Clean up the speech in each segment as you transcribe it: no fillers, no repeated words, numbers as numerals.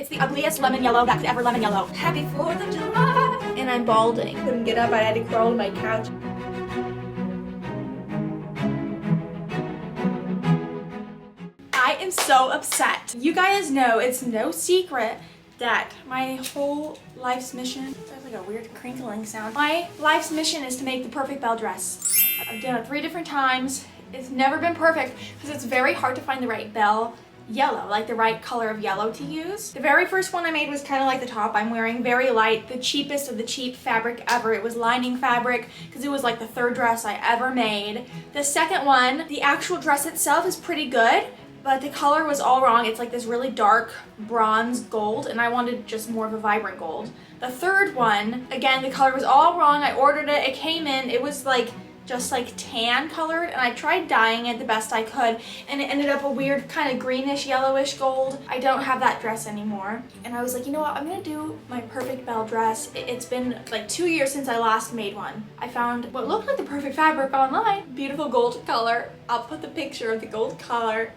It's the ugliest lemon yellow that could ever lemon yellow. Happy 4th of July! And I'm balding. Couldn't get up, I had to crawl to my couch. I am so upset. You guys know it's no secret that my whole life's mission, there's like a weird crinkling sound. My life's mission is to make the perfect belle dress. I've done it 3 different times. It's never been perfect because it's very hard to find the right belle yellow, like the right color of yellow to use. The very first one I made was kind of like the top I'm wearing, very light, the cheapest of the cheap fabric ever. It was lining fabric because it was like the 3rd dress I ever made. The second one, the actual dress itself is pretty good, but the color was all wrong. It's like this really dark bronze gold, and I wanted just more of a vibrant gold. The 3rd one, again, the color was all wrong. I ordered it, it came in, it was like just like tan colored, and I tried dyeing it the best I could, and it ended up a weird kind of greenish yellowish gold. I don't have that dress anymore, and I was like, you know what, I'm gonna do my perfect belle dress. It's been like 2 years since I last made one. I found what looked like the perfect fabric online, beautiful gold color. I'll put the picture of the gold color.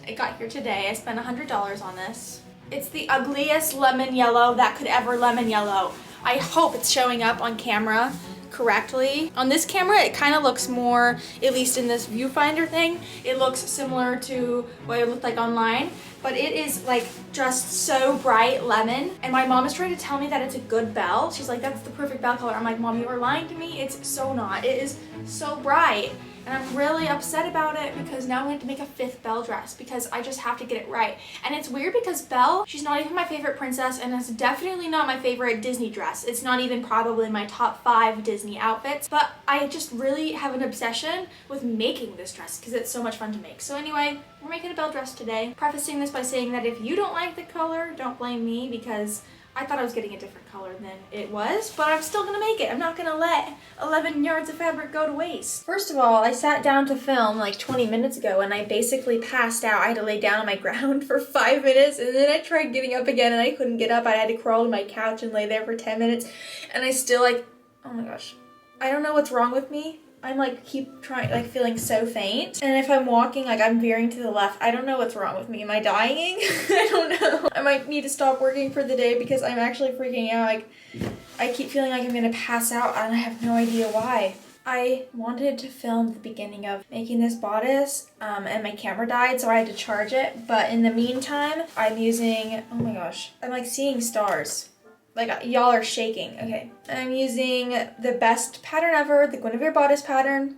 It got here today. I spent $100 on this. It's the ugliest lemon yellow that could ever lemon yellow. I hope it's showing up on camera correctly. On this camera, it kind of looks more, at least in this viewfinder thing, it looks similar to what it looked like online, but it is like just so bright lemon. And my mom is trying to tell me that it's a good belle. She's like, that's the perfect belle color. I'm like, Mom, you are lying to me. It's so not. It is so bright. And I'm really upset about it because now I'm going to make a 5th belle dress because I just have to get it right. And it's weird because Belle, she's not even my favorite princess, and it's definitely not my favorite Disney dress. It's not even probably my top 5 Disney outfits, but I just really have an obsession with making this dress because it's so much fun to make. So anyway, we're making a belle dress today. Prefacing this by saying that if you don't like the color, don't blame me because I thought I was getting a different color than it was, but I'm still gonna make it. I'm not gonna let 11 yards of fabric go to waste. First of all, I sat down to film like 20 minutes ago and I basically passed out. I had to lay down on my ground for 5 minutes, and then I tried getting up again and I couldn't get up. I had to crawl to my couch and lay there for 10 minutes, and I still oh my gosh. I don't know what's wrong with me. I'm like feeling so faint, and if I'm walking, like I'm veering to the left. I don't know what's wrong with me. Am I dying? I don't know. I might need to stop working for the day because I'm actually freaking out. Like I keep feeling like I'm gonna pass out and I have no idea why. I wanted to film the beginning of making this bodice and my camera died, so I had to charge it. But in the meantime, I'm using, oh my gosh, I'm like seeing stars. Like, y'all are shaking. Okay. I'm using the best pattern ever, the Guinevere bodice pattern.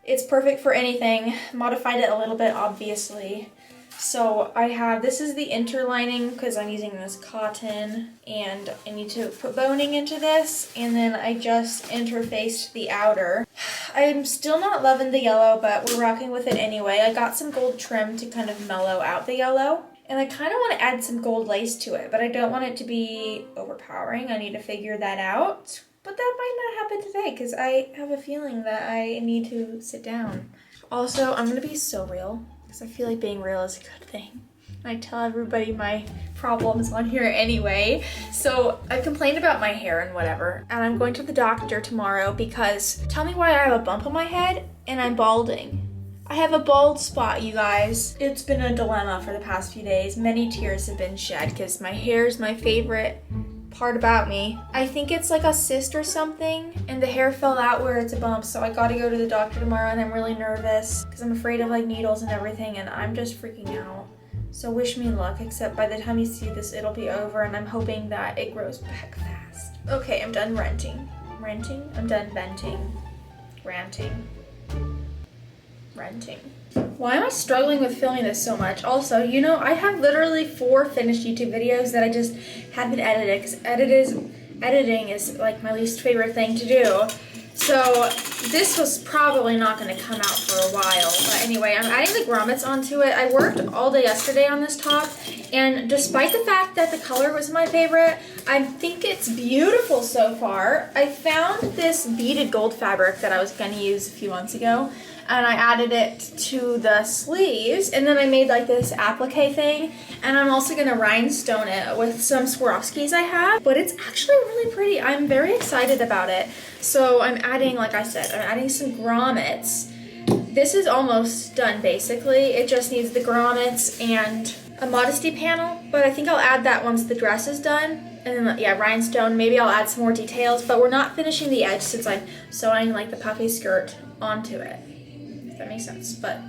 It's perfect for anything. Modified it a little bit, obviously. So I have, this is the interlining because I'm using this cotton, and I need to put boning into this, and then I just interfaced the outer. I'm still not loving the yellow, but we're rocking with it anyway. I got some gold trim to kind of mellow out the yellow. And I kind of want to add some gold lace to it, but I don't want it to be overpowering. I need to figure that out. But that might not happen today because I have a feeling that I need to sit down. Also, I'm going to be so real because I feel like being real is a good thing. I tell everybody my problems on here anyway. So I complained about my hair and whatever, and I'm going to the doctor tomorrow because tell me why I have a bump on my head and I'm balding. I have a bald spot, you guys. It's been a dilemma for the past few days. Many tears have been shed because my hair is my favorite part about me. I think it's like a cyst or something, and the hair fell out where it's a bump, so I gotta go to the doctor tomorrow, and I'm really nervous because I'm afraid of like needles and everything, and I'm just freaking out. So wish me luck, except by the time you see this, it'll be over, and I'm hoping that it grows back fast. Okay, I'm done renting. I'm done venting. Ranting. Why am I struggling with filming this so much? Also, you know, I have literally 4 finished YouTube videos that I just haven't edited because editing is like my least favorite thing to do. So this was probably not going to come out for a while. But anyway, I'm adding the grommets onto it. I worked all day yesterday on this top, and despite the fact that the color was my favorite, I think it's beautiful so far. I found this beaded gold fabric that I was going to use a few months ago, and I added it to the sleeves, and then I made like this applique thing, and I'm also gonna rhinestone it with some Swarovskis I have, but it's actually really pretty. I'm very excited about it. So I'm adding, like I said, I'm adding some grommets. This is almost done basically. It just needs the grommets and a modesty panel, but I think I'll add that once the dress is done. And then, yeah, rhinestone, maybe I'll add some more details, but we're not finishing the edge since I'm sewing like the puffy skirt onto it, if that makes sense. But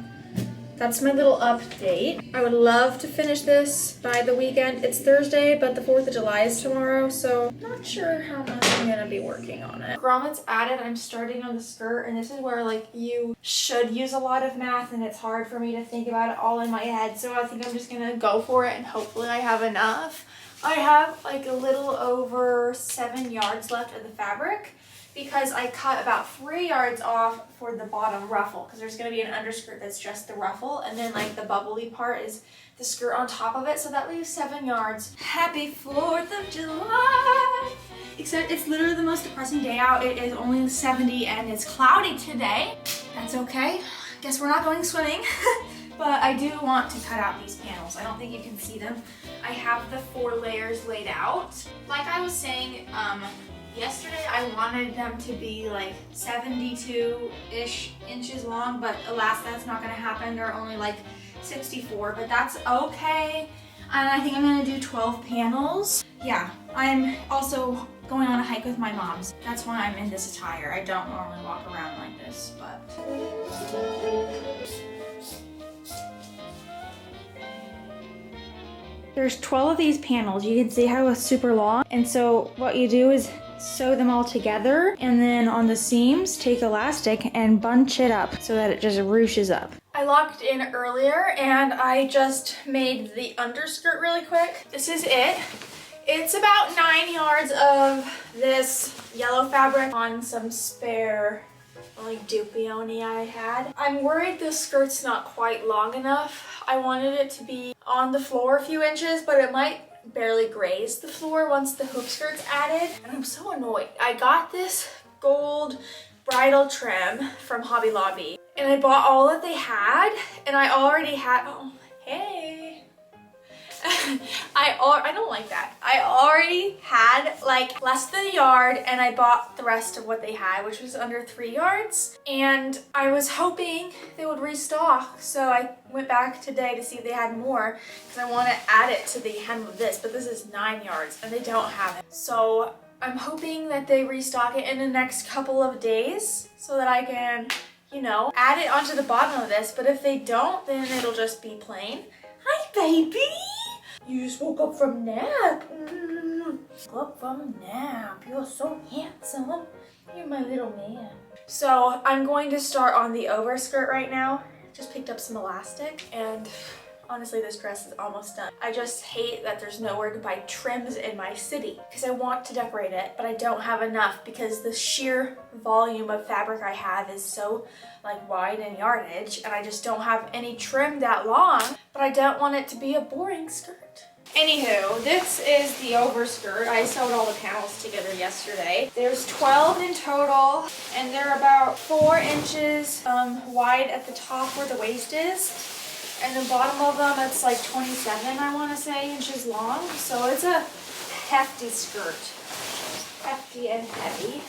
that's my little update. I would love to finish this by the weekend. It's Thursday, but the 4th of July is tomorrow, so not sure how much I'm gonna be working on it. Grommets added, I'm starting on the skirt, and this is where like you should use a lot of math, and it's hard for me to think about it all in my head, so I think I'm just gonna go for it, and hopefully I have enough. I have like a little over 7 yards left of the fabric because I cut about 3 yards off for the bottom ruffle, because there's going to be an underskirt that's just the ruffle, and then like the bubbly part is the skirt on top of it, so that leaves 7 yards. Happy 4th of July! Except it's literally the most depressing day out. It is only 70 and it's cloudy today. That's okay. Guess we're not going swimming. But I do want to cut out these panels. I don't think you can see them. I have the 4 layers laid out. Like I was saying, yesterday I wanted them to be like 72-ish inches long, but alas, that's not gonna happen. They're only like 64, but that's okay. And I think I'm gonna do 12 panels. Yeah, I'm also going on a hike with my mom's. That's why I'm in this attire. I don't normally walk around like this, but. There's 12 of these panels. You can see how it's super long. And so what you do is sew them all together, and then on the seams, take elastic and bunch it up so that it just ruches up. I locked in earlier and I just made the underskirt really quick. This is it. It's about 9 yards of this yellow fabric on some spare like dupioni I had. I'm worried this skirt's not quite long enough. I wanted it to be on the floor a few inches, but it might barely graze the floor once the hoop skirt's added. And I'm so annoyed. I got this gold bridal trim from Hobby Lobby, and I bought all that they had, and I already had, oh, hey. I don't like that. I already had like less than a yard, and I bought the rest of what they had, which was under 3 yards. And I was hoping they would restock, so I went back today to see if they had more, because I want to add it to the hem of this, but this is 9 yards and they don't have it. So I'm hoping that they restock it in the next couple of days so that I can, you know, add it onto the bottom of this. But if they don't, then it'll just be plain. Hi, baby! You just woke up from nap. Woke up from nap. You're so handsome. You're my little man. So I'm going to start on the overskirt right now. Just picked up some elastic, and honestly, this dress is almost done. I just hate that there's nowhere to buy trims in my city because I want to decorate it, but I don't have enough because the sheer volume of fabric I have is so like wide in yardage, and I just don't have any trim that long, but I don't want it to be a boring skirt. Anywho, this is the overskirt. I sewed all the panels together yesterday. There's 12 in total, and they're about 4 inches wide at the top where the waist is. And the bottom of them, it's like 27, I want to say, inches long. So it's a hefty skirt. Hefty and heavy.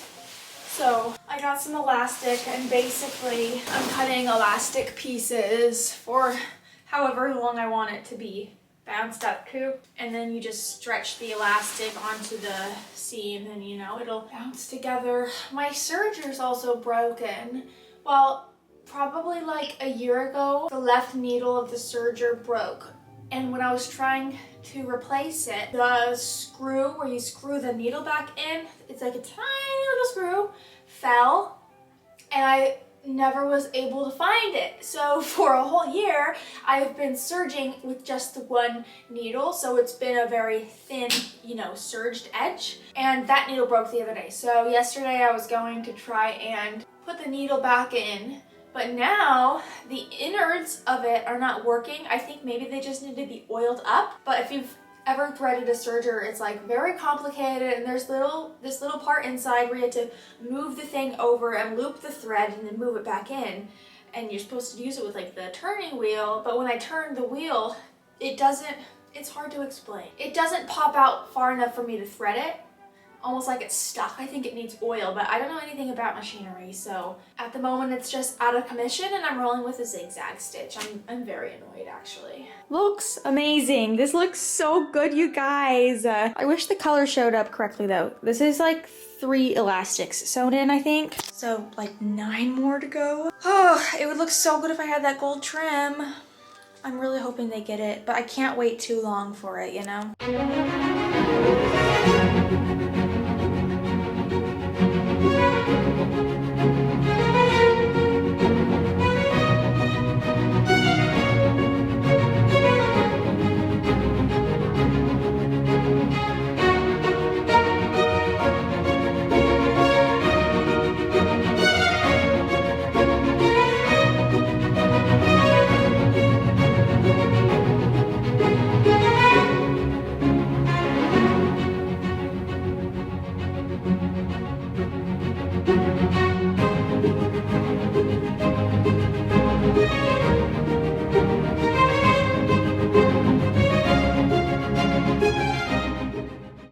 So I got some elastic, and basically I'm cutting elastic pieces for however long I want it to be bounced up to. And then you just stretch the elastic onto the seam, and you know, it'll bounce together. My serger's also broken. Well, probably like a year ago, the left needle of the serger broke. And when I was trying to replace it, the screw where you screw the needle back in, it's like a tiny little screw, fell, and I never was able to find it. So for a whole year, I've been serging with just the one needle. So it's been a very thin, you know, serged edge. And that needle broke the other day. So yesterday I was going to try and put the needle back in, but now the innards of it are not working. I think maybe they just need to be oiled up. But if you've ever threaded a serger, it's like very complicated, and there's this little part inside where you have to move the thing over and loop the thread and then move it back in, and you're supposed to use it with like the turning wheel. But when I turn the wheel, it's hard to explain. It doesn't pop out far enough for me to thread it, almost like it's stuck. I think it needs oil, but I don't know anything about machinery, so at the moment it's just out of commission and I'm rolling with a zigzag stitch. I'm very annoyed actually. Looks amazing. This looks so good, you guys. I wish the color showed up correctly though. This is like 3 elastics sewn in, I think. So like 9 more to go. Oh, it would look so good if I had that gold trim. I'm really hoping they get it, but I can't wait too long for it, you know?